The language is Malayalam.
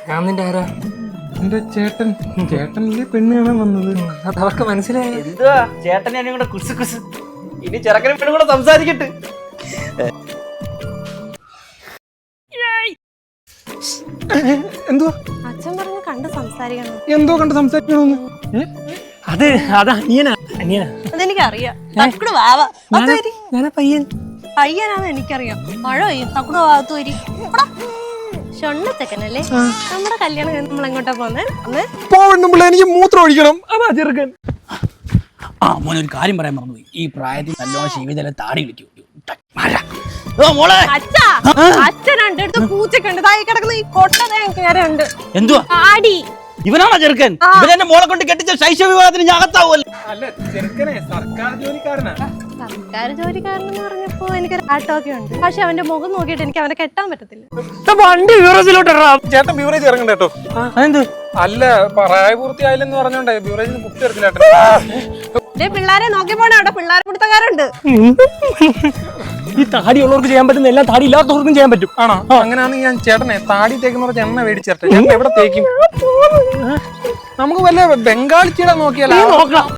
ഞാൻ നിന്റെ ആരാ? എന്റെ ചേട്ടനിലെ പെണ്ണാണ് വന്നത്. അത് അവർക്ക് മനസ്സിലായി. എന്തുവാ ചേട്ടനെ കൂടെ കുസ് കുസ്. ഇനി ചെറുക്കനും പെണ്ണും കൂടെ സംസാരിക്കട്ടെ. എന്തുവാ അച്ഛൻ പറഞ്ഞു കണ്ട് സംസാരിക്കണം. എന്തോ കണ്ട് സംസാരിക്കണമെന്ന്? അത് അനിയനാ. അതെനിക്കറിയാം. തക്കുട് വാവ ഞാനാ പയ്യൻ. പയ്യനാന്ന് എനിക്കറിയാം. മഴ പെയ്യും തക്കുട് വാവത്ത് വരി ഷൊണ്ണച്ചക്കനല്ലേ? നമ്മുടെ കല്യാണം കഴിഞ്ഞ് നമ്മൾ എങ്ങോട്ടാ പോന്നെ? എനിക്ക് മൂത്രം ഒഴിക്കണം. അതാ ചെറുക്കൻ. ആ മോനെ ഒരു കാര്യം പറയാൻ മറന്നുപോയി. ഈ പ്രായത്തിൽ നല്ലോണം ശീവിതല താടി വിളിക്കൂ. അച്ഛൻ എന്റെ അടുത്ത് പൂച്ചക്കുണ്ട്. താഴെ കിടക്കുന്ന ഈ കൊട്ട കേറുണ്ട്. എന്തുവാ ആടി ഇവനാണോ ചെറുക്കൻ? ഇവനെന്നെ മോളെ കൊണ്ട് കെട്ടിച്ച ശൈശവ വിവാഹത്തിന് ഞാൻ അകത്താവുമല്ലോ. അല്ല ചെറുക്കനെ സർക്കാർ ജോലിക്കാരനാ. സർക്കാർ ജോലിക്കാരനെന്ന് പറഞ്ഞപ്പോ എനിക്കൊരു ആട്ടമൊക്കെ ഉണ്ട്. പക്ഷെ അവന്റെ മുഖം നോക്കിയിട്ട് എനിക്ക് അവനെ കെട്ടാൻ പറ്റത്തില്ല. വണ്ടി ബീവറേജിലോട്ടാ. ചേട്ടൻ ബീവറേജ് ഇറങ്ങണ്ട കേട്ടോ. അതെന്ത്? അല്ല പ്രായപൂർത്തിയായില്ലെന്ന് പറഞ്ഞോണ്ടേ ബീവറേജിന് കുട്ടി എടുത്തില്ല. പിള്ളേരെ നോക്കി പോണേ, അവിടെ പിള്ളേരെ കൊടുത്തക്കാരുണ്ട്. ഈ താടി ഉള്ളവർക്ക് ചെയ്യാൻ പറ്റുന്ന എല്ലാ താടി ഇല്ലാത്തവർക്കും ചെയ്യാൻ പറ്റും. ആണോ? അങ്ങനെയാണെങ്കിൽ ഞാൻ ചേട്ടനെ താടി തേക്കുന്ന പറഞ്ഞ എണ്ണ മേടിച്ചേട്ടെ. ചേട്ടൻ എവിടെ തേക്കും? നമുക്ക് വല്ല ബംഗാളിച്ചിട നോക്കിയാലോ?